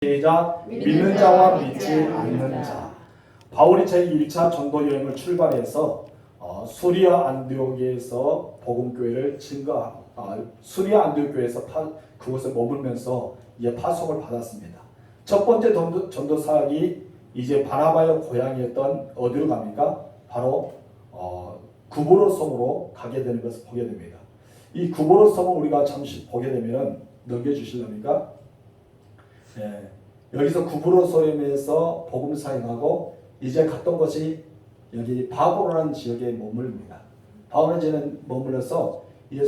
시작. 믿는 자와 믿지 않는 자. 바울이 제1차 전도 여행을 출발해서 수리아 안디옥에서 복음교회를 수리아 안디옥 교회에서 그곳에 머물면서 이제 파송을 받았습니다. 첫 번째 전도 사역이 이제 바나바의 고향이었던 어디로 갑니까? 바로 구브로 섬으로 가게 되는 것을 보게 됩니다. 이 구브로 섬을 우리가 잠시 보게 되면은 넘겨주실랍니까? 네. 여기서 구브로 섬에서 복음 사역하고 이제 갔던 것이 여기 바보로라는 지역에 머무릅니다. 바보로는 머물러서 이제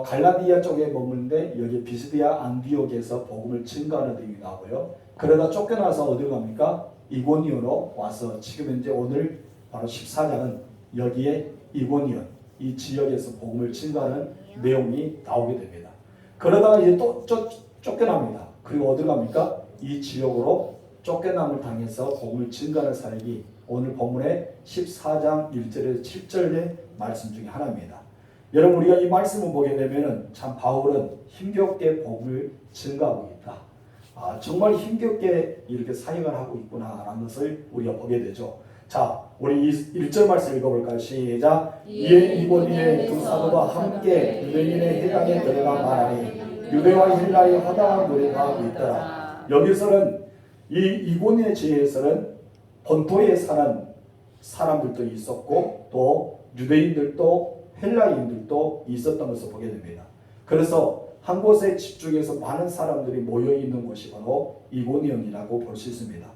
갈라디아 쪽에 머무는데 여기 비스디아 안디옥에서 복음을 증거하는 등이 나오고요. 그러다 쫓겨나서 어디로 갑니까? 이고니온으로 와서 지금 현재 오늘 바로 14장은 여기에 이고니온 이 지역에서 복음을 증거하는 내용이 나오게 됩니다. 그러다가 이제 또 쫓겨납니다. 그리고 어디로 갑니까? 이 지역으로 쫓겨남을 당해서 복음을 증거하는 사역이 오늘 본문의 14장 1절에서 7절의 말씀 중에 하나입니다. 여러분 우리가 이 말씀을 보게 되면 참 바울은 힘겹게 복음을 증거하고 있다. 정말 힘겹게 이렇게 사역을 하고 있구나라는 것을 우리가 보게 되죠. 자, 우리 1절 말씀 읽어볼까요? 시작. 이에 이고니의 두 사도가 함께 유대인의 회당에 들어가 말하니 유대와 헬라의 허다한 노래가 하고 있더라. 여기서는 이 이고니의 지역에서는 본토에 사는 사람들도 있었고 또 유대인들도 헬라인들도 있었던 것을 보게 됩니다. 그래서 한 곳에 집중해서 많은 사람들이 모여 있는 곳이 바로 이고니온이라고 볼 수 있습니다.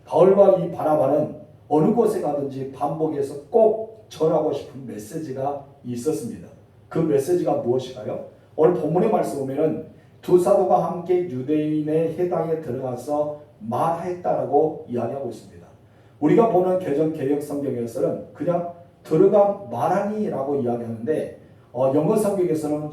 바울과 이 바나바는 어느 곳에 가든지 반복해서 꼭 전하고 싶은 메시지가 있었습니다. 그 메시지가 무엇일까요? 오늘 본문의 말씀 보면은 두 사도가 함께 유대인의 회당에 들어가서 말했다라고 이야기하고 있습니다. 우리가 보는 개역 성경에서는 그냥 들어가 말하니라고 이야기하는데 영어 성경에서는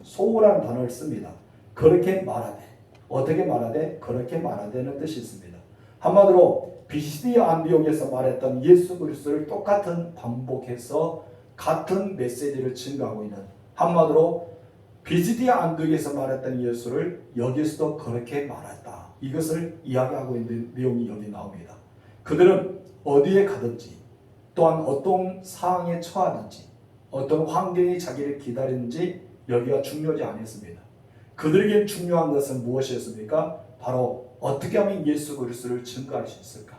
소우라는 단어를 씁니다. 그렇게 말하되, 어떻게 말하되, 그렇게 말하되는 뜻이 있습니다. 한마디로 비시디아 안디옥에서 말했던 예수 그리스도를 똑같은 반복해서 같은 메시지를 증거하고 있는, 한마디로 비시디아 안디옥에서 말했던 예수를 여기서도 그렇게 말했다. 이것을 이야기하고 있는 내용이 여기 나옵니다. 그들은 어디에 가든지 또한 어떤 상황에 처하든지 어떤 환경이 자기를 기다리는지 여기가 중요하지 않았습니다. 그들에게 중요한 것은 무엇이었습니까? 바로 어떻게 하면 예수 그리스도를 증거할 수 있을까?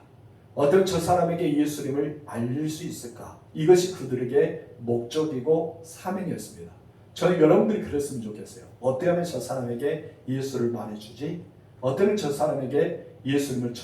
어떻게 저 사람에게 예수님을 알릴 수 있을까? 이것이 그들에게 목적이고 사명이었습니다. 저는 여러분들이 그랬으면 좋겠어요. 어떻게 하면 저 사람에게 예수를 말해주지? 어떻게 하면 저 사람에게 예수님을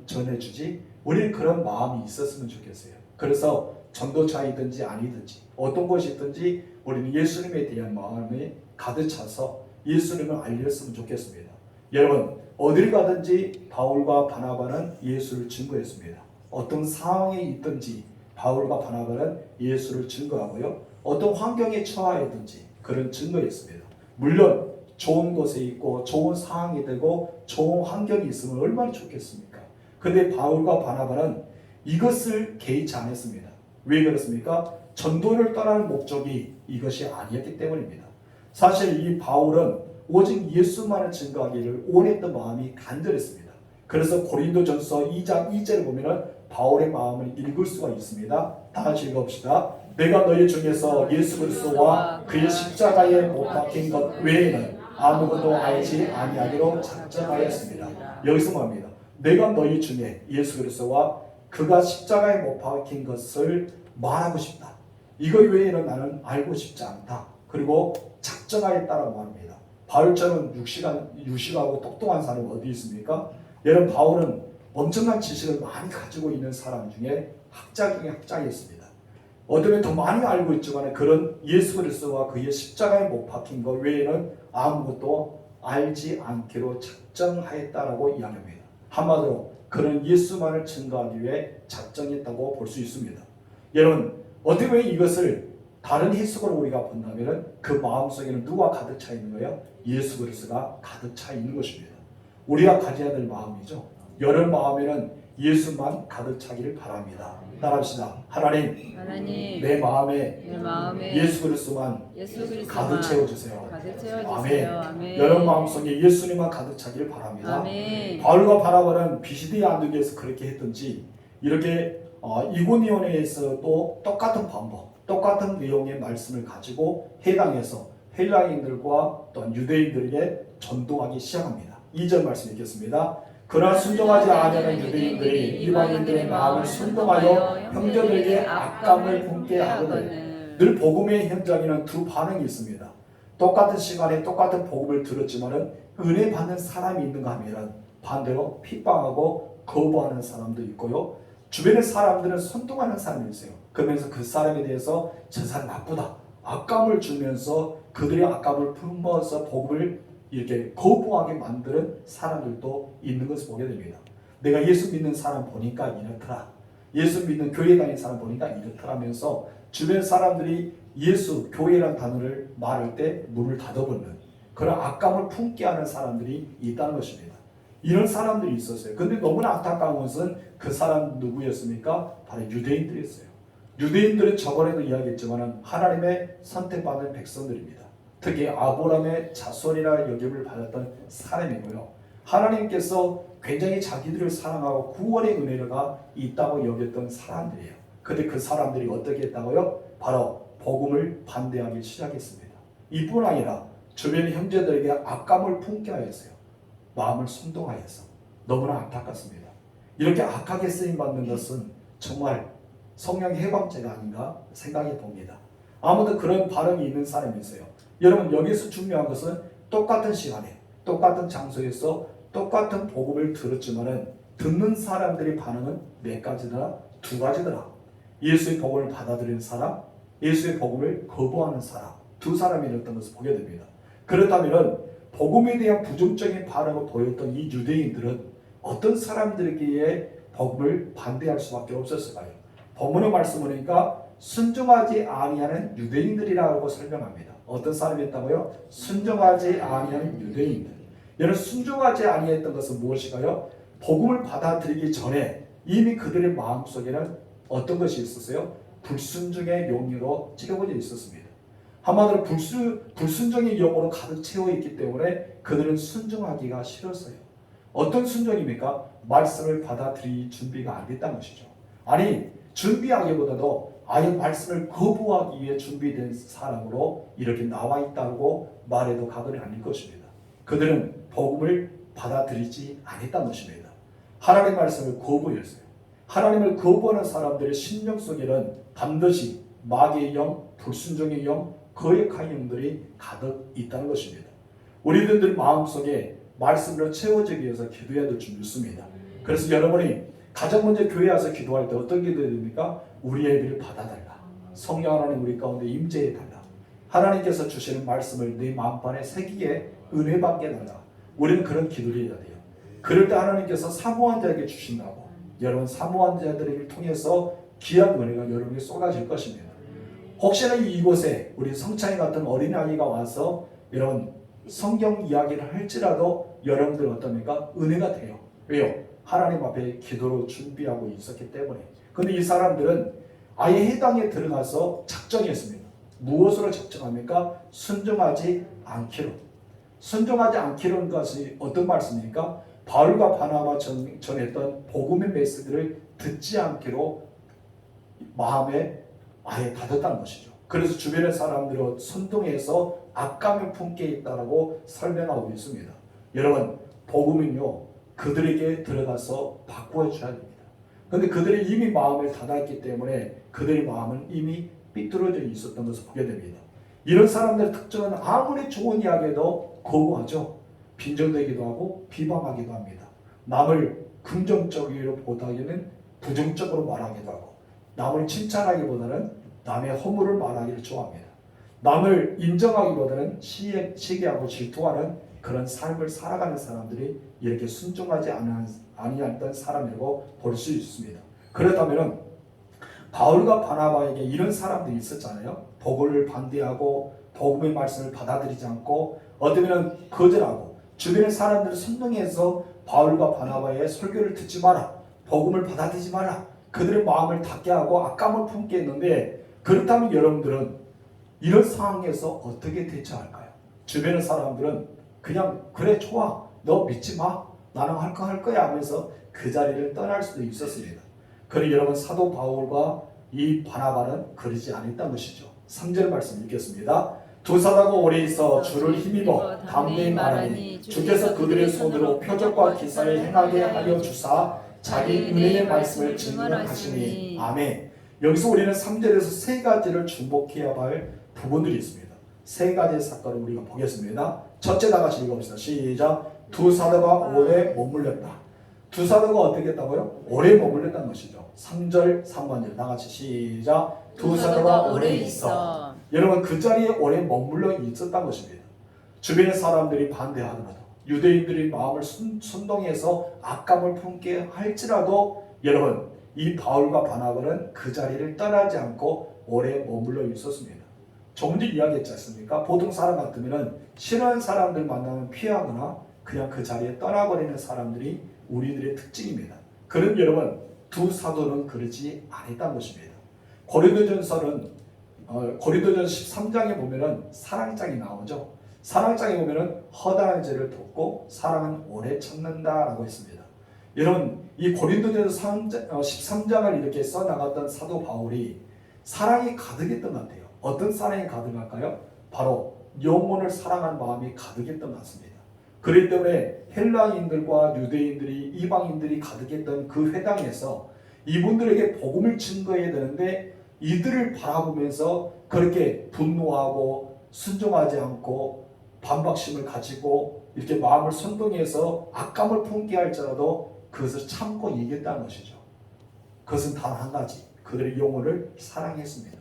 전해주지? 우리는 그런 마음이 있었으면 좋겠어요. 그래서 전도자이든지 아니든지 어떤 것이든지 우리는 예수님에 대한 마음이 가득 차서 예수님을 알렸으면 좋겠습니다. 여러분 어딜 가든지 바울과 바나바는 예수를 증거했습니다. 어떤 상황에 있든지 바울과 바나바는 예수를 증거하고요. 어떤 환경에 처하든지 그런 증거였습니다. 물론 좋은 곳에 있고 좋은 상황이 되고 좋은 환경이 있으면 얼마나 좋겠습니까? 그런데 바울과 바나바는 이것을 개의치 않았습니다. 왜 그렇습니까? 전도를 떠나는 목적이 이것이 아니었기 때문입니다. 사실 이 바울은 오직 예수만을 증거하기를 원했던 마음이 간절했습니다. 그래서 고린도전서 2장 2절을 보면 바울의 마음을 읽을 수가 있습니다. 다 같이 읽읍시다. 내가 너희 중에서 예수 그리스도와 그의 십자가에 못 박힌 것 외에는 아무것도 알지 아니하기로 작정하였습니다. 여기서 말합니다. 내가 너희 중에 예수 그리스도와 그가 십자가에 못 박힌 것을 말하고 싶다. 이것 외에는 나는 알고 싶지 않다. 그리고 작정하였다라고 합니다. 바울처럼 유식하고 똑똑한 사람은 어디 있습니까? 여러분 바울은 엄청난 지식을 많이 가지고 있는 사람 중에 학자 중에 학자였습니다. 어쩌면 더 많이 알고 있지만 그런 예수 그리스도와 그의 십자가에 못 박힌 것 외에는 아무것도 알지 않기로 작정하였다라고 이야기합니다. 한마디로 그런 예수만을 증거하기 위해 작정했다고 볼 수 있습니다. 여러분 어떻게 보면 이것을 다른 해석으로 우리가 본다면 그 마음속에는 누가 가득 차 있는 거예요? 예수 그리스도가 가득 차 있는 것입니다. 우리가 가져야 될 마음이죠. 여러분 마음에는 예수만 가득 차기를 바랍니다. 따라합시다. 하나님, 내 마음에 예수 그리스도만 가득 채워주세요. 아멘. 여러분 마음속에 예수님만 가득 차기를 바랍니다. 바울과 바나바는 비시디아 안디옥에서 그렇게 했든지 이렇게 이고니온에서도 똑같은 방법, 똑같은 내용의 말씀을 가지고 해당해서 헬라인들과 또한 유대인들에게 전도하기 시작합니다. 2절 말씀 읽겠습니다. 그러나 순종하지 아니하는 유대인들이 이방인들의 마음을 순종하여 형제들에게 악감을 품게 하거늘. 늘 복음의 현장에는 두 반응이 있습니다. 똑같은 시간에 똑같은 복음을 들었지만은 은혜 받는 사람이 있는가 하면 반대로 핍박하고 거부하는 사람도 있고요. 주변의 사람들은 선동하는 사람이 있어요. 그러면서 그 사람에 대해서 저 사람 나쁘다, 악감을 주면서 그들의 악감을 품어서 복음을 이렇게 거부하게 만드는 사람들도 있는 것을 보게 됩니다. 내가 예수 믿는 사람 보니까 이렇더라, 예수 믿는 교회 다니는 사람 보니까 이렇더라면서 주변 사람들이 예수, 교회라는 단어를 말할 때 문을 닫아버리는 그런 악감을 품게 하는 사람들이 있다는 것입니다. 이런 사람들이 있었어요. 근데 너무나 안타까운 것은 그 사람 누구였습니까? 바로 유대인들이었어요. 유대인들은 저번에도 이야기했지만 하나님의 선택받은 백성들입니다. 특히 아브라함의 자손이라 여김을 받았던 사람이고요. 하나님께서 굉장히 자기들을 사랑하고 구원의 은혜가 있다고 여겼던 사람들이에요. 근데 그 사람들이 어떻게 했다고요? 바로 복음을 반대하기 시작했습니다. 이뿐 아니라 주변 형제들에게 악감을 품게 하였어요. 마음을 순동하여서. 너무나 안타깝습니다. 이렇게 악하게 쓰임받는 것은 정말 성령 해방죄가 아닌가 생각해 봅니다. 아무도 그런 반응이 있는 사람이 있어요. 여러분, 여기서 중요한 것은 똑같은 시간에 똑같은 장소에서 똑같은 복음을 들었지만은 듣는 사람들의 반응은 몇 가지더라? 두 가지더라. 예수의 복음을 받아들이는 사람, 예수의 복음을 거부하는 사람, 두 사람이었던 것을 보게 됩니다. 그렇다면 복음에 대한 부정적인 반응을 보였던 이 유대인들은 어떤 사람들에게 복음을 반대할 수밖에 없었을까요? 본문의 말씀을 보니까 순종하지 아니하는 유대인들이라고 설명합니다. 어떤 사람이었다고요? 순종하지 아니하는 유대인들. 여러분, 순종하지 아니했던 것은 무엇일까요? 복음을 받아들이기 전에 이미 그들의 마음속에는 어떤 것이 있었어요? 불순종의 용의로 채워져 있었습니다. 한마디로 불순종의 영으로 가득 채워 있기 때문에 그들은 순종하기가 싫었어요. 어떤 순종입니까? 말씀을 받아들일 준비가 안 됐다는 것이죠. 아니, 준비하기보다도 아예 말씀을 거부하기 위해 준비된 사람으로 이렇게 나와 있다고 말해도 과언이 아닐 것입니다. 그들은 복음을 받아들이지 않았다는 것입니다. 하나님의 말씀을 거부했어요. 하나님을 거부하는 사람들의 심령 속에는 반드시 마귀의 영, 불순종의 영, 거역한 영들이 가득 있다는 것입니다. 우리들 마음속에 말씀으로 채워지기 위해서 기도해야 될 줄 믿습니다. 그래서 여러분이 가장 먼저 교회 와서 기도할 때 어떤 기도해야 됩니까? 우리 애들을 받아달라. 성령 하나님 우리 가운데 임재해달라. 하나님께서 주시는 말씀을 내 마음판에 새기게 은혜 받게 해달라. 우리는 그런 기도를 해야 돼요. 그럴 때 하나님께서 사모한 자에게 주신다고. 여러분, 사모한 자들을 통해서 귀한 은혜가 여러분에게 쏟아질 것입니다. 혹시나 이곳에 우리 성찬이 같은 어린아이가 와서 이런 성경 이야기를 할지라도 여러분들 어떻습니까? 은혜가 돼요. 왜요? 하나님 앞에 기도로 준비하고 있었기 때문에. 근데 이 사람들은 아예 해당에 들어가서 작정했습니다. 무엇으로 작정합니까? 순종하지 않기로. 순종하지 않기로는 것이 어떤 말씀입니까? 바울과 바나바가 전했던 복음의 메시지를 듣지 않기로 마음에 아예 닫았다는 것이죠. 그래서 주변의 사람들은 선동해서 악감을 품게 있다고 설명하고 있습니다. 여러분, 복음은요, 그들에게 들어가서 바꾸어 줘야 됩니다. 그런데 그들이 이미 마음을 닫았기 때문에 그들의 마음은 이미 삐뚤어져 있었던 것을 보게 됩니다. 이런 사람들의 특징은 아무리 좋은 이야기도 거부하죠. 빈정되기도 하고 비방하기도 합니다. 남을 긍정적으로 보다기는 부정적으로 말하기도 하고, 남을 칭찬하기보다는 남의 허물을 말하기를 좋아합니다. 남을 인정하기보다는 시기하고 질투하는 그런 삶을 살아가는 사람들이 이렇게 순종하지 아니했던 사람이라고 볼 수 있습니다. 그렇다면 바울과 바나바에게 이런 사람들이 있었잖아요. 복음을 반대하고 복음의 말씀을 받아들이지 않고 어쩌면 거절하고 주변의 사람들을 선동해서 바울과 바나바의 설교를 듣지 마라, 복음을 받아들이지 말라. 그들의 마음을 닫게 하고 악감을 품게 했는데, 그렇다면 여러분들은 이런 상황에서 어떻게 대처할까요? 주변의 사람들은 그냥 그래 좋아 너 믿지 마 나는 할 거야 하면서 그 자리를 떠날 수도 있었습니다. 그러나 여러분 사도 바울과 이 바나바는 그러지 않았던 것이죠. 3절 말씀 읽겠습니다. 두 사도가 오래 있어 주를 힘입어 담대히 말하니 주께서 그들의 손으로 표적과 기사를 행하게 하려 주사 자기 은혜의 말씀을 증언하시니 아멘. 여기서 우리는 3절에서 세 가지를 주목해야 할 부분들이 있습니다. 세 가지의 사건을 우리가 보겠습니다. 첫째 다 같이 읽어봅시다. 시작. 두 사도가 오래 머물렀다. 두 사도가 어떻게 했다고요? 오래 머물렀다는 것이죠. 3절 3번절 다 같이 시작. 두 사도가 오래 있어. 여러분 그 자리에 오래 머물러 있었다는 것입니다. 주변의 사람들이 반대하더라도 유대인들이 마음을 순동해서 악감을 품게 할지라도 여러분 이 바울과 바나바는 그 자리를 떠나지 않고 오래 머물러 있었습니다. 조금 전에 이야기했지 않습니까? 보통 사람 같으면 싫어하는 사람들 만나면 피하거나 그냥 그 자리에 떠나버리는 사람들이 우리들의 특징입니다. 그럼 여러분 두 사도는 그러지 않았다는 것입니다. 고린도전서는 고린도전 13장에 보면은 사랑장이 나오죠. 사랑장에 보면은 허다한 죄를 돕고 사랑은 오래 참는다라고 했습니다. 여러분 이 고린도전서 13장을 이렇게 써나갔던 사도 바울이 사랑이 가득했던 것 같아요. 어떤 사랑이 가득할까요? 바로 영혼을 사랑하는 마음이 가득했던 것 같습니다. 그렇기 때문에 헬라인들과 유대인들이 이방인들이 가득했던 그 회당에서 이분들에게 복음을 증거해야 되는데 이들을 바라보면서 그렇게 분노하고 순종하지 않고 반박심을 가지고 이렇게 마음을 선동해서 악감을 품게 할지라도 그것을 참고 이겼다는 것이죠. 그것은 단 한 가지, 그들의 영혼을 사랑했습니다.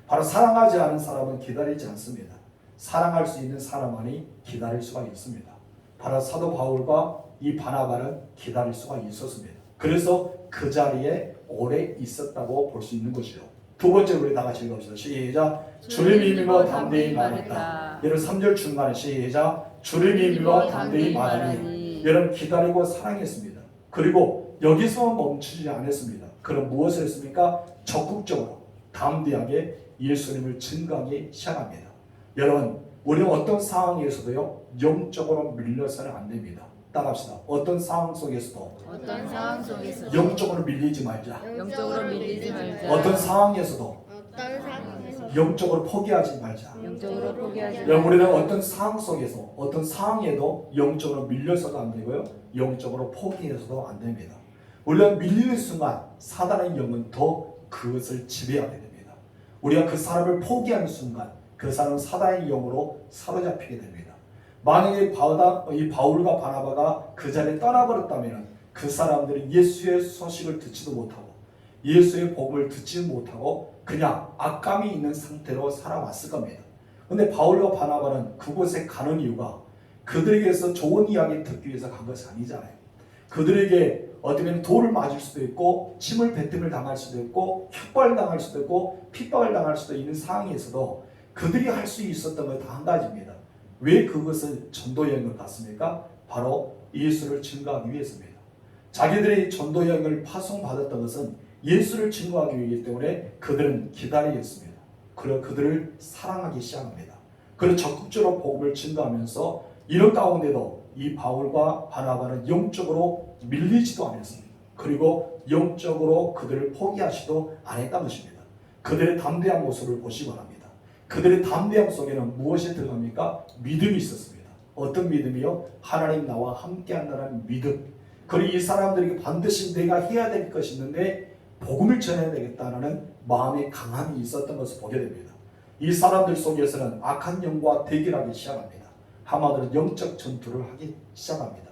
바로 사랑하지 않은 사람은 기다리지 않습니다. 사랑할 수 있는 사람만이 기다릴 수가 있습니다. 바로 사도 바울과 이 바나바는 기다릴 수가 있었습니다. 그래서 그 자리에 오래 있었다고 볼 수 있는 것이죠. 두 번째 우리 다 같이 읽어봅시다. 시작. 주를 믿으며 담대히 말했다. 여러분 3절 중간에 시작. 주를 믿으며 담대히 말하니. 여러분 기다리고 사랑했습니다. 그리고 여기서 멈추지 않았습니다. 그럼 무엇을 했습니까? 적극적으로 담대하게 예수님을 증거하기 시작합니다. 여러분 우리는 어떤 상황에서도요 영적으로 밀려서는 안 됩니다. 따라합시다. 어떤 상황 속에서도 영적으로 밀리지 말자. 어떤 상황에서도 영적으로 포기하지 말자. 여러분 우리는 어떤 상황 속에서 어떤 상황에도 영적으로 밀려서도 안 되고요 영적으로 포기해서도 안 됩니다. 우리가 밀리는 순간 사단의 영은 더 그것을 지배하게 됩니다. 우리가 그 사람을 포기하는 순간 그 사람은 사단의 영으로 사로잡히게 됩니다. 만약에 이 바울과 바나바가 그 자리에 떠나버렸다면 그 사람들은 예수의 소식을 듣지도 못하고 예수의 복음을 듣지 못하고 그냥 악감이 있는 상태로 살아왔을 겁니다. 그런데 바울과 바나바는 그곳에 가는 이유가 그들에게서 좋은 이야기 듣기 위해서 간 것이 아니잖아요. 그들에게 어쩌면 돌을 맞을 수도 있고 침을 뱉음을 당할 수도 있고 흉벌을 당할 수도 있고 핍박을 당할 수도 있는 상황에서도 그들이 할 수 있었던 건 다 한 가지입니다. 왜 그것을 전도 여행을 갔습니까? 바로 예수를 증거하기 위해서입니다. 자기들의 전도 여행을 파송받았던 것은 예수를 증거하기 위하기 때문에 그들은 기다리겠습니다. 그리고 그들을 사랑하기 시작합니다. 그리고 적극적으로 복음을 증거하면서 이런 가운데도 이 바울과 바나바는 영적으로 밀리지도 않았습니다. 그리고 영적으로 그들을 포기하지도 않았다는 것입니다. 그들의 담대한 모습을 보시기 바랍니다. 그들의 담대함 속에는 무엇이 들어갑니까? 믿음이 있었습니다. 어떤 믿음이요? 하나님 나와 함께한다는 믿음. 그리고 이 사람들에게 반드시 내가 해야 될 것이 있는데 복음을 전해야 되겠다는 마음의 강함이 있었던 것을 보게 됩니다. 이 사람들 속에서는 악한 영과 대결하기 시작합니다. 한마디로 영적 전투를 하기 시작합니다.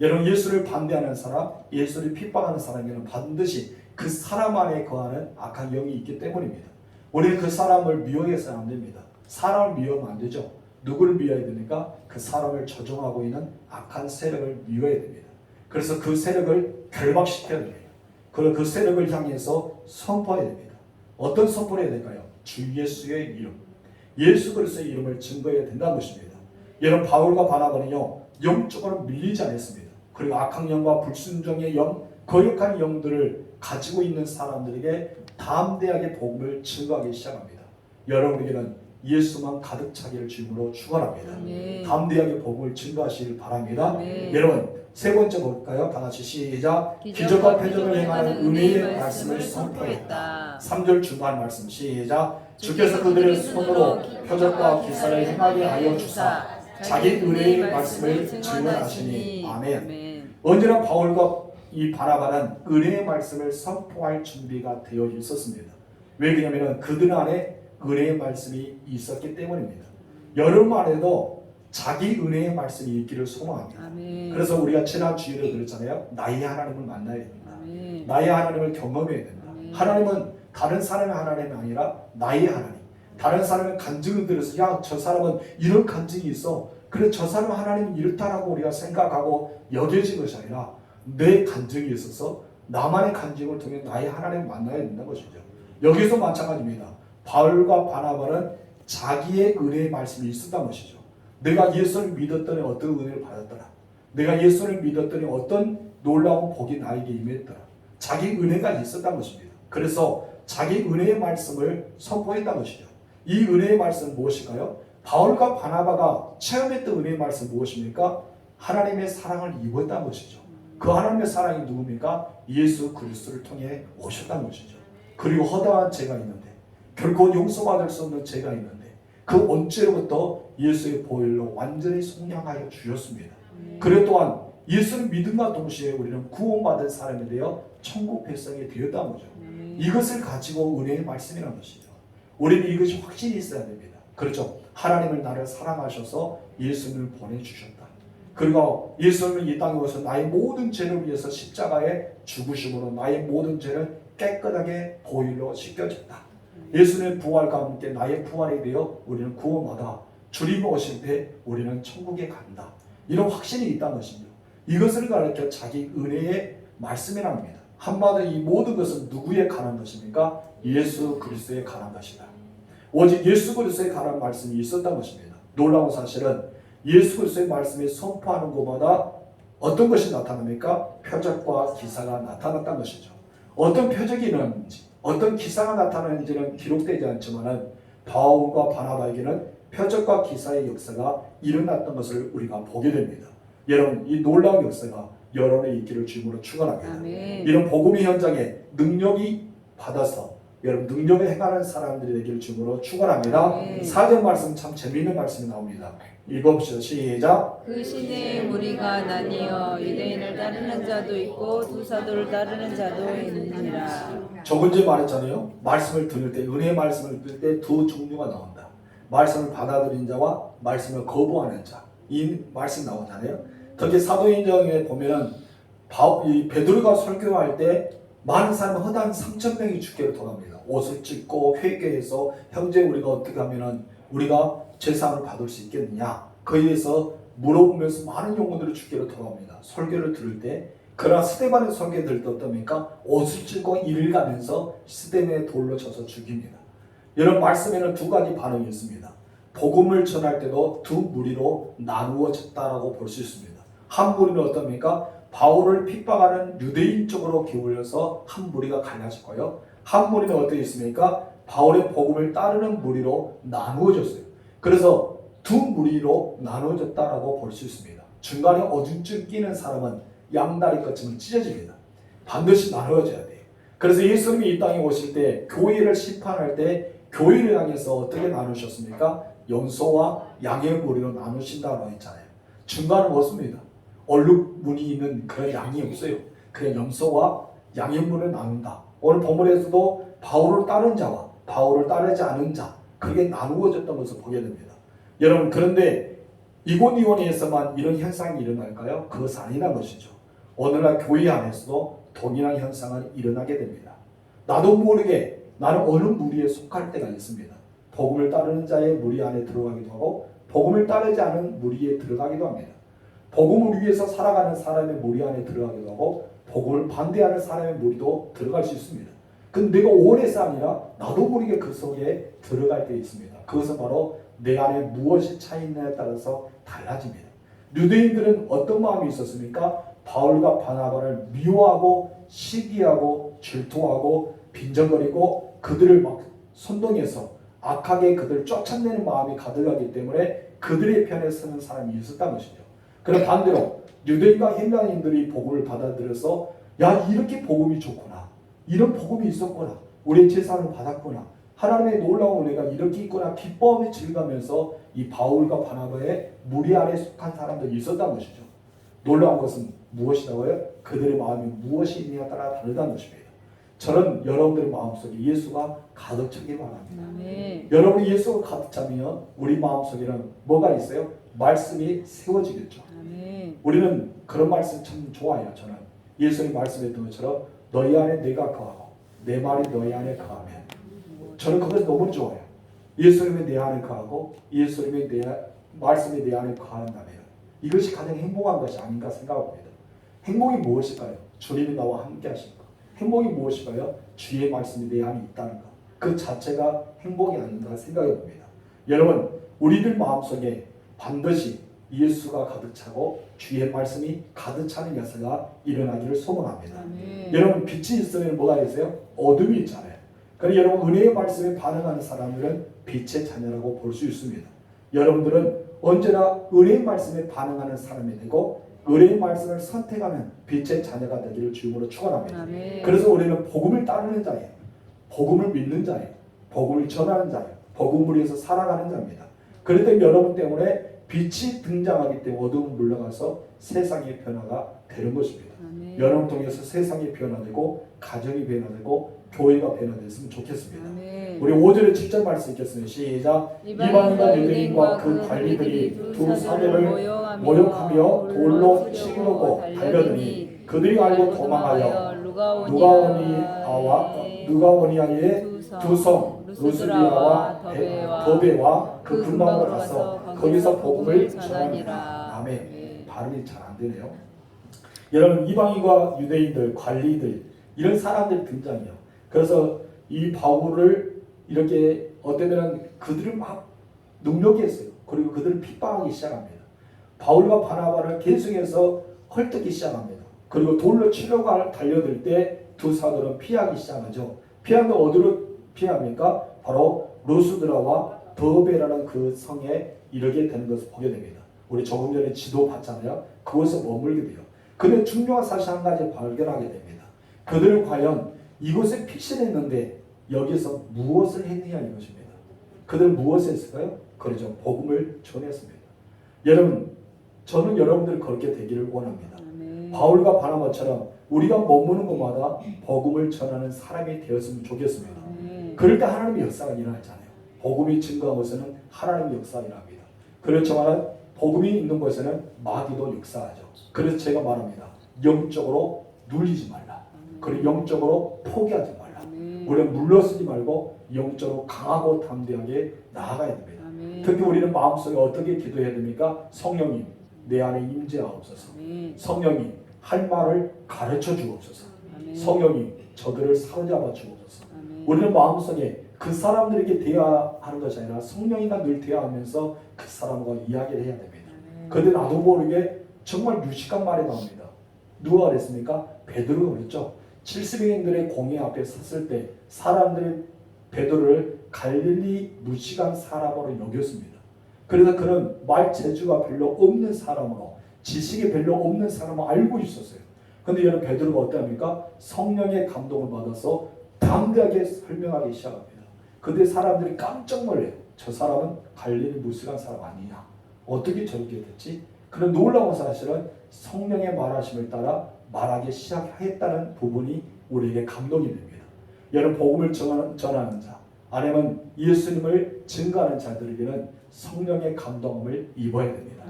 여러분 예수를 반대하는 사람, 예수를 핍박하는 사람에게는 반드시 그 사람 안에 거하는 악한 영이 있기 때문입니다. 우리는 그 사람을 미워해서는 안 됩니다. 사람을 미워하면 안 되죠. 누구를 미워해야 됩니까? 그 사람을 조종하고 있는 악한 세력을 미워해야 됩니다. 그래서 그 세력을 결박시켜야 됩니다. 그리고 그 세력을 향해서 선포해야 됩니다. 어떤 선포를 해야 될까요? 주 예수의 이름, 예수 그리스도의 이름을 증거해야 된다는 것입니다. 여러분 바울과 바나바는요 영적으로 밀리지 않았습니다. 그리고 악한 영과 불순종의 영, 거역한 영들을 가지고 있는 사람들에게 담대하게 복음을 증거하기 시작합니다. 여러분에게는 예수만 가득 차기를 주님으로 축원합니다. 담대하게 복음을 증거하시길 바랍니다. 여러분 세 번째 볼까요? 다 같이 시작. 기적과 표적을 행하는 은혜의 말씀을 선포했다. 3절 중간 말씀 시작. 주께서 그들의 손으로 표적과 기사를 행하게 하여 주사 자기 은혜의 말씀을 증언하시니. 아멘. 언제나 바울과 이 바나바는 은혜의 말씀을 선포할 준비가 되어 있었습니다. 왜 그러냐면 그들 안에 은혜의 말씀이 있었기 때문입니다. 여러분 안에도 자기 은혜의 말씀이 있기를 소망합니다. 아멘. 그래서 우리가 지난 주일에 그랬잖아요. 나의 하나님을 만나야 됩니다. 아멘. 나의 하나님을 경험해야 된다. 아멘. 하나님은 다른 사람의 하나님이 아니라 나의 하나님. 다른 사람의 간증을 들어서 야, 저 사람은 이런 간증이 있어. 그래 저 사람 하나님은 이렇다라고 우리가 생각하고 여겨진 것이 아니라 내 간증이 있어서 나만의 간증을 통해 나의 하나님을 만나야 된다는 것이죠. 여기서 마찬가지입니다. 바울과 바나바는 자기의 은혜의 말씀이 있었다는 것이죠. 내가 예수를 믿었더니 어떤 은혜를 받았더라. 내가 예수를 믿었더니 어떤 놀라운 복이 나에게 임했더라. 자기 은혜가 있었다는 것입니다. 그래서 자기 은혜의 말씀을 선포했다는 것이죠. 이 은혜의 말씀은 무엇일까요? 바울과 바나바가 체험했던 은혜의 말씀은 무엇입니까? 하나님의 사랑을 입었다는 것이죠. 그 하나님의 사랑이 누굽니까? 예수 그리스도를 통해 오셨다는 것이죠. 그리고 허다한 죄가 있는데 결코 용서받을 수 없는 죄가 있는데 그 원죄로부터 예수의 보혈로 완전히 속량하여 주셨습니다. 그래 또한 예수를 믿음과 동시에 우리는 구원받은 사람이 되어 천국 백성이 되었다는 거죠. 이것을 가지고 은혜의 말씀이라는 것이죠. 우리는 이것이 확신이 있어야 됩니다. 그렇죠. 하나님을 나를 사랑하셔서 예수님을 보내주셨다. 그리고 예수님은 이 땅에 오셔서 나의 모든 죄를 위해서 십자가에 죽으심으로 나의 모든 죄를 깨끗하게 보혈로 씻겨졌다. 예수님의 부활과 함께 나의 부활이 되어 우리는 구원받아 주님 오실 때 우리는 천국에 간다. 이런 확신이 있다는 것입니다. 이것을 가르쳐 자기 은혜의 말씀이라 합니다. 한마디로 이 모든 것은 누구에 관한 것입니까? 예수 그리스도에 관한 것이다. 오직 예수 그리스도에 관한 말씀이 있었다는 것입니다. 놀라운 사실은 예수 그리스도의 말씀이 선포하는 곳마다 어떤 것이 나타납니까? 표적과 기사가 나타났다는 것이죠. 어떤 표적이 있는지 어떤 기사가 나타나는지는 기록되지 않지만 바울과 바나바에게는 표적과 기사의 역사가 일어났던 것을 우리가 보게 됩니다. 여러분 이 놀라운 역사가 여러분의 있기를 주님으로 축원합니다. 아멘. 이런 복음의 현장에 능력이 받아서 여러분 능력을 행하는 사람들이 되기를 주님으로 축원합니다. 4절 말씀 참 재미있는 말씀이 나옵니다. 읽어봅시다. 시작. 그 시내에 무리가 나뉘어 유대인을 따르는 자도 있고 두 사도를 따르는 자도 있느니라. 저번주에 말했잖아요. 말씀을 들을 때 은혜의 말씀을 들을 때 두 종류가 나온다. 말씀을 받아들인 자와 말씀을 거부하는 자. 이 말씀이 나오잖아요. 특히 사도행전에 보면은 베드로가 설교할 때 많은 사람이 허다한 3,000명이 주께로 돌아옵니다. 옷을 찢고 회개해서 형제 우리가 어떻게 하면은 우리가 제사함을 받을 수 있겠느냐. 그에 대해서 물어보면서 많은 영혼들이 주께로 돌아옵니다. 설교를 들을 때. 그러나 스데반의 설교를 들을 때 어떻습니까? 옷을 찢고 이를 가면서 스데반에 돌로 쳐서 죽입니다. 이런 말씀에는 두 가지 반응이 있습니다. 복음을 전할 때도 두 무리로 나누어졌다라고 볼 수 있습니다. 한 무리는 어떻습니까? 바울을 핍박하는 유대인 쪽으로 기울여서 한 무리가 갈라졌고요. 한 무리는 어떻게 있습니까? 바울의 복음을 따르는 무리로 나누어졌어요. 그래서 두 무리로 나누어졌다라고 볼 수 있습니다. 중간에 어중쯤 끼는 사람은 양다리 끝쯤은 찢어집니다. 반드시 나누어져야 돼요. 그래서 예수님이 이 땅에 오실 때 교회를 심판할 때 교회를 향해서 어떻게 나누셨습니까? 염소와 양의 무리로 나누신다고 했잖아요. 중간은 없습니다. 얼룩무늬 있는 그런 양이 없어요. 그냥 염소와 양의 무리를 나눈다. 오늘 본문에서도 바울을 따른 자와 바울을 따르지 않은 자 그게 나누어졌던 것을 보게 됩니다. 여러분 그런데 이곳이온에서만 이런 현상이 일어날까요? 그것은 아니란 것이죠. 오늘날 교회 안에서도 동일한 현상은 일어나게 됩니다. 나도 모르게 나는 어느 무리에 속할 때가 있습니다. 복음을 따르는 자의 무리 안에 들어가기도 하고 복음을 따르지 않은 무리에 들어가기도 합니다. 복음을 위해서 살아가는 사람의 무리 안에 들어가기도 하고 복음을 반대하는 사람의 무리도 들어갈 수 있습니다. 근데 내가 원해서 아니라 나도 모르게 그 속에 들어갈 때 있습니다. 그것은 바로 내 안에 무엇이 차 있느냐에 따라서 달라집니다. 유대인들은 어떤 마음이 있었습니까? 바울과 바나바를 미워하고 시기하고 질투하고 빈정거리고 그들을 막 선동해서 악하게 그들을 쫓아내는 마음이 가득하기 때문에 그들의 편에 서는 사람이 있었다는 것이죠. 그럼 반대로 유대인과 헬라인들이 복음을 받아들여서 야, 이렇게 복음이 좋구나, 이런 복음이 있었구나, 우리의 제사를 받았구나, 하나님의 놀라운 은혜가 이렇게 있구나, 기뻐하며 즐기면서 이 바울과 바나바의 무리 아래 속한 사람들이 있었다는 것이죠. 놀라운 것은 무엇이라고요? 그들의 마음이 무엇이 있느냐에 따라 다르다는 것입니다. 저는 여러분들의 마음속에 예수가 가득 차길 바랍니다. 여러분이 예수가 가득 차면 우리 마음속에는 뭐가 있어요? 말씀이 세워지겠죠. 우리는 그런 말씀 참 좋아해요. 저는 예수님 말씀했던 것처럼 너희 안에 내가 거하고 내 말이 너희 안에 거하면, 저는 그것을 너무 좋아해요. 예수님이 내 안에 거하고 예수님이 말씀이 내 안에 거한다면 이것이 가장 행복한 것이 아닌가 생각합니다. 행복이 무엇일까요? 주님이 나와 함께 하신 것. 행복이 무엇일까요? 주의 말씀이 내 안에 있다는 것. 그 자체가 행복이 아닌가 생각해 봅니다. 여러분, 우리들 마음속에 반드시 예수가 가득 차고 주의 말씀이 가득 차는 역사가 일어나기를 소망합니다. 여러분, 빛이 있으면 뭐가 있어요? 어둠이 있잖아요. 그러니 여러분, 은혜의 말씀에 반응하는 사람들은 빛의 자녀라고 볼 수 있습니다. 여러분들은 언제나 은혜의 말씀에 반응하는 사람이 되고 은혜의 말씀을 선택하는 빛의 자녀가 되기를 주님으로 축원합니다. 그래서 우리는 복음을 따르는 자예요. 복음을 믿는 자예요. 복음을 전하는 자예요. 복음을 위해서 살아가는 자입니다. 그런데 여러분 때문에 빛이 등장하기 때문에 어둠은 물러가서 세상의 변화가 되는 것입니다. 여러분 통해서 세상이 변화되고 가정이 변화되고 교회가 변화됐으면 좋겠습니다. 우리 5절에 7절 말씀 읽겠습니다. 시작. 이방인과 유대인과 그 관리들이 두 사도를 모욕하며 돌로 치르고 달려드니 그들이 알고 도망하여 누가오니아의 두 성 루스드라와 더베와 그 근방으로 가서 거기서 복음을 전하니라. 아멘. 발음이 잘 안 되네요. 여러분, 이방인과 유대인들, 관리들, 이런 사람들 등장해요. 그래서 이 바울을 이렇게 어쩌면 그들을 막 능력히 했어요. 그리고 그들을 핍박하기 시작합니다. 바울과 바나바를 계속해서 헐뜯기 시작합니다. 그리고 돌로 치려고 달려들 때 두 사도는 피하기 시작하죠. 피하는데 어디로 피합니까? 바로 루스드라와 더베라는 그 성에 이르게 되는 것을 보게 됩니다. 우리 조금 전에 지도 봤잖아요. 그곳에 머물게 돼요. 그런데 중요한 사실 한 가지 발견하게 됩니다. 그들은 과연 이곳에 피신했는데 여기서 무엇을 했느냐 이것입니다. 그들은 무엇을 했을까요? 그렇죠. 복음을 전했습니다. 여러분, 저는 여러분들이 그렇게 되기를 원합니다. 바울과 바나바처럼 우리가 머무는 곳마다 복음을 전하는 사람이 되었으면 좋겠습니다. 그럴 때 하나님의 역사가 일어나잖아요. 복음이 증거한 곳에는 하나님의 역사가 일어납니다. 그렇지만 복음이 있는 곳에는 마귀도 역사하죠. 그래서 제가 말합니다. 영적으로 눌리지 말라. 그리고 영적으로 포기하지 말라. 우리는 물러서지 말고 영적으로 강하고 담대하게 나아가야 됩니다. 특히 우리는 마음속에 어떻게 기도해야 됩니까? 성령님, 내 안에 임재하옵소서. 성령님, 할 말을 가르쳐 주옵소서. 성령님, 저들을 사로잡아 주옵소서. 우리는 마음속에 그 사람들에게 대화하는 것이 아니라 성령이가 늘 대화하면서 그 사람과 이야기를 해야 됩니다. 그런데 나도 모르게 정말 유식한 말이 나옵니다. 누가 그랬습니까? 베드로가 그랬죠. 70인들의 공회 앞에 섰을 때 사람들이 베드로를 갈릴리 무식한 사람으로 여겼습니다. 그래서 그는 말 재주가 별로 없는 사람으로, 지식이 별로 없는 사람으로 알고 있었어요. 그런데 여러분, 베드로가 어떠합니까? 성령의 감동을 받아서 담대하게 설명하기 시작합니다. 그때 사람들이 깜짝 놀래요. 저 사람은 갈릴리 무식한 사람 아니냐? 어떻게 저렇게 됐지? 그런 놀라운 사실은 성령의 말하심을 따라 말하기 시작했다는 부분이 우리에게 감동이 됩니다. 여러분, 복음을 전하는 자, 아니면 예수님을 증거하는 자들에게는 성령의 감동을 입어야 됩니다.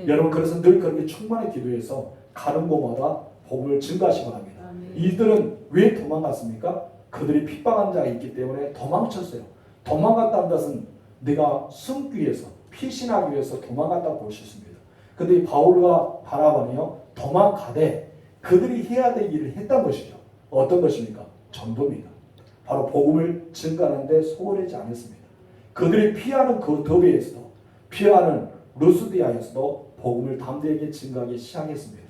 여러분, 그래서 늘 그렇게 충만히 기도해서 가는 곳마다 복음을 증거하시기 바랍니다. 이들은 왜 도망갔습니까? 그들이 핍박한 자가 있기 때문에 도망쳤어요. 도망갔다는 것은 내가 숨기 위해서, 피신하기 위해서 도망갔다고 볼 수 있습니다. 그런데 바울과 바나바는요, 도망가되 그들이 해야 될 일을 했던 것이죠. 어떤 것입니까? 전도입니다. 바로 복음을 증거하는 데 소홀하지 않았습니다. 그들이 피하는 그 더베에서도, 피하는 루스디아에서도 복음을 담대하게 증거하기 시작했습니다.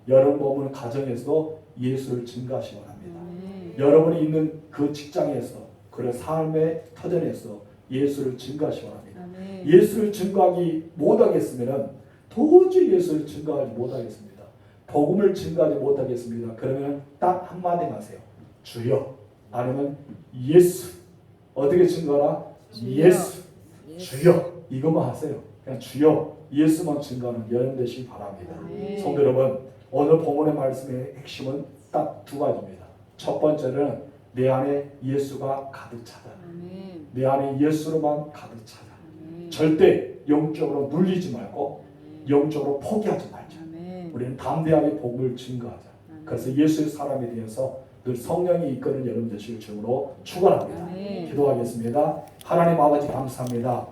여러분 머무는 가정에서도 예수를 증거하시기 바랍니다. 아멘. 여러분이 있는 그 직장에서 그런 삶의 터전에서 예수를 증거하시기 바랍니다. 아멘. 예수를 증거하기 못하겠으면 도저히 예수를 증거하지 못하겠습니다. 복음을 증거하지 못하겠습니다. 그러면 딱 한마디 하세요. 주여. 아니면 예수. 어떻게 증거하나? 주여. 예수. 주여. 이것만 하세요. 그냥 주여. 예수만 증거하는 여러분 되시기 바랍니다. 아멘. 성도 여러분, 오늘 본문의 말씀의 핵심은 딱 두 가지입니다. 첫 번째는 내 안에 예수가 가득 차다. 아멘. 내 안에 예수로만 가득 차다. 아멘. 절대 영적으로 눌리지 말고 영적으로 포기하지 말자. 아멘. 우리는 담대하게 복음을 증거하자. 그래서 예수의 사람이 되어서 늘 성령이 이끄는 여러분 되시길 주로 축원합니다. 아멘. 기도하겠습니다. 하나님 아버지 감사합니다.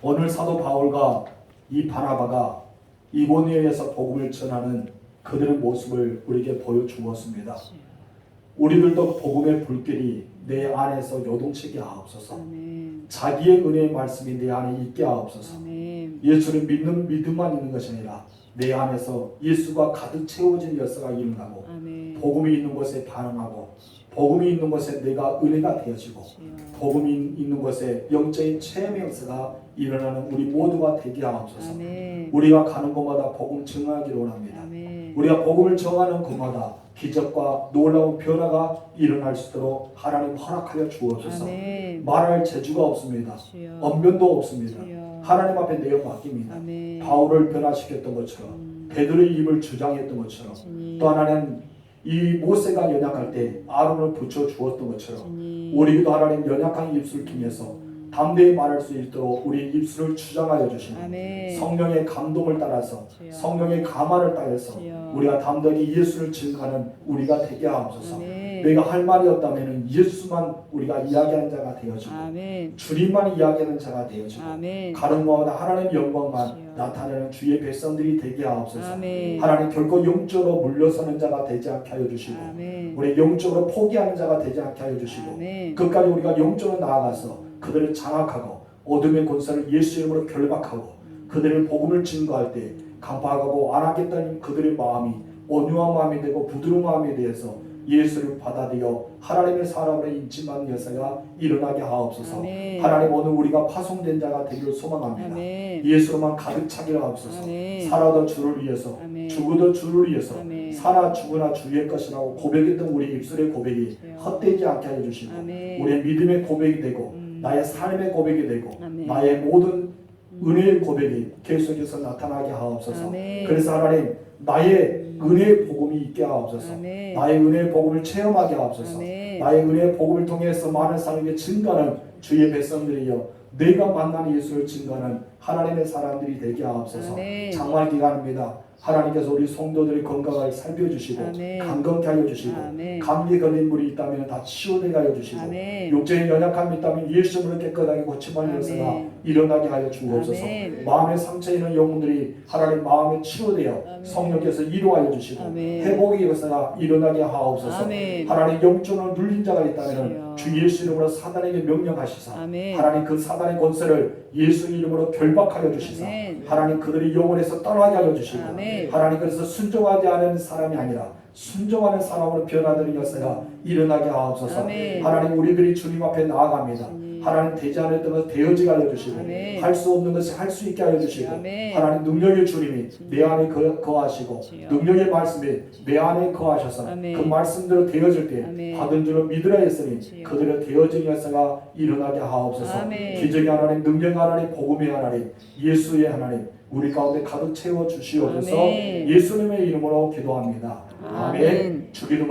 오늘 사도 바울과 이 바나바가 이고니온에서 복음을 전하는 그들의 모습을 우리에게 보여주었습니다. 우리들도 복음의 불길이 내 안에서 요동치게 하옵소서. 아멘. 자기의 은혜의 말씀이 내 안에 있게 하옵소서. 아멘. 예수를 믿는 믿음만 있는 것이 아니라 내 안에서 예수가 가득 채워진 역사가 일어나고 아멘. 복음이 있는 곳에 반응하고 복음이 있는 곳에 내가 은혜가 되어지고 주여. 복음이 있는 곳에 영적인 체험의 역사가 일어나는 우리 모두가 되게 하옵소서. 아멘. 우리가 가는 곳마다 복음 증하기를 원합니다. 아멘. 우리가 복음을 정하는 곳마다 기적과 놀라운 변화가 일어날 수 있도록 하나님 허락하여 주옵소서. 아멘. 말할 재주가 없습니다. 주여. 언변도 없습니다. 주여. 하나님 앞에 내어 맡깁니다. 아멘. 바울을 변화시켰던 것처럼 베드로의 입을 주장했던 것처럼 주님. 또 하나는 이 모세가 연약할 때 아론을 붙여 주었던 것처럼 주님. 우리도 하나님 연약한 입술을 통해서 담대히 말할 수 있도록 우리 입술을 주장하여 주시고 아멘. 성령의 감동을 따라서 주여. 성령의 감화를 따라서 주여. 우리가 담대히 예수를 증거하는 우리가 되게 하옵소서. 아멘. 내가 할 말이 없다면 예수만 우리가 이야기하는 자가 되어지고 아멘. 주님만 이야기하는 자가 되어지고 아멘. 가는 곳마다 하나님 영광만 주여. 나타내는 주의 백성들이 되게 하옵소서. 아멘. 하나님 결코 영적으로 물러서는 자가 되지 않게 하여 주시고 아멘. 우리 영적으로 포기하는 자가 되지 않게 하여 주시고 아멘. 끝까지 우리가 영적으로 나아가서 그들을 장악하고 어둠의 권세를 예수 이름으로 결박하고 그들의 복음을 증거할 때 강박하고 안 하겠다는 그들의 마음이 온유한 마음이 되고 부드러운 마음에 대해서 예수를 받아들여 하나님의 사람으로 인침하는 역사가 일어나게 하옵소서. 아멘. 하나님 오늘 우리가 파송된 자가 되기를 소망합니다. 아멘. 예수로만 가득 차기를 하옵소서. 아멘. 살아도 주를 위해서 아멘. 죽어도 주를 위해서 아멘. 사나 죽으나 주의 것이라고 고백했던 우리 입술의 고백이 주여. 헛되지 않게 하여 주시고 아멘. 우리의 믿음의 고백이 되고 나의 삶의 고백이 되고 아멘. 나의 모든 은혜의 고백이 계속해서 나타나게 하옵소서. 아멘. 그래서 하나님 나의 은혜의 복음이 있게 하옵소서. 아멘. 나의 은혜의 복음을 체험하게 하옵소서. 아멘. 나의 은혜의 복음을 통해서 많은 사람에게 증가하는 주의 백성들이여 내가 만난 예수를 증거하는 하나님의 사람들이 되게 하옵소서. 아멘. 장말 기간입니다. 하나님께서 우리 성도들의 건강을 살펴주시고 아멘. 강건케 하여 주시고 아멘. 감기 걸린 물이 있다면 다 치유되게 하여 주시고 아멘. 육체의 연약함이 있다면 예수님으로 깨끗하게 고침하는 아멘. 역사가 일어나게 하여 주옵소서. 아멘. 마음에 상처 있는 영혼들이 하나님 마음에 치유되어 아멘. 성령께서 위로하여 주시고 아멘. 회복의 역사가 일어나게 하옵소서. 아멘. 하나님 영적으로 눌린 자가 있다면 주여. 주 예수 이름으로 사단에게 명령하시사 아멘. 하나님 그 사단의 권세를 예수 이름으로 결박하여 주시사 아멘. 하나님 그들의 영혼에서 떠나게 하여 주시고 아멘. 하나님 그래서 순종하지 않은 사람이 아니라 순종하는 사람으로 변화되는 역사가 일어나게 하옵소서. 아멘. 하나님 우리들이 주님 앞에 나아갑니다. 하나님 되지 않았던 것을 되어지게 하여 주시고 아멘. 할 수 없는 것을 할 수 있게 하여 주시고 아멘. 하나님 능력의 주님이 내 안에 거하시고 주여. 능력의 말씀이 내 안에 거하셔서 아멘. 그 말씀대로 되어질 때 아멘. 받은 줄을 믿으라 했으니 주여. 그들의 되어진 역사가 일어나게 하옵소서. 아멘. 기적의 하나님 능력의 하나님 복음의 하나님 예수의 하나님 우리 가운데 가득 채워 주시옵소서. 아멘. 예수님의 이름으로 기도합니다. 아멘. 주기도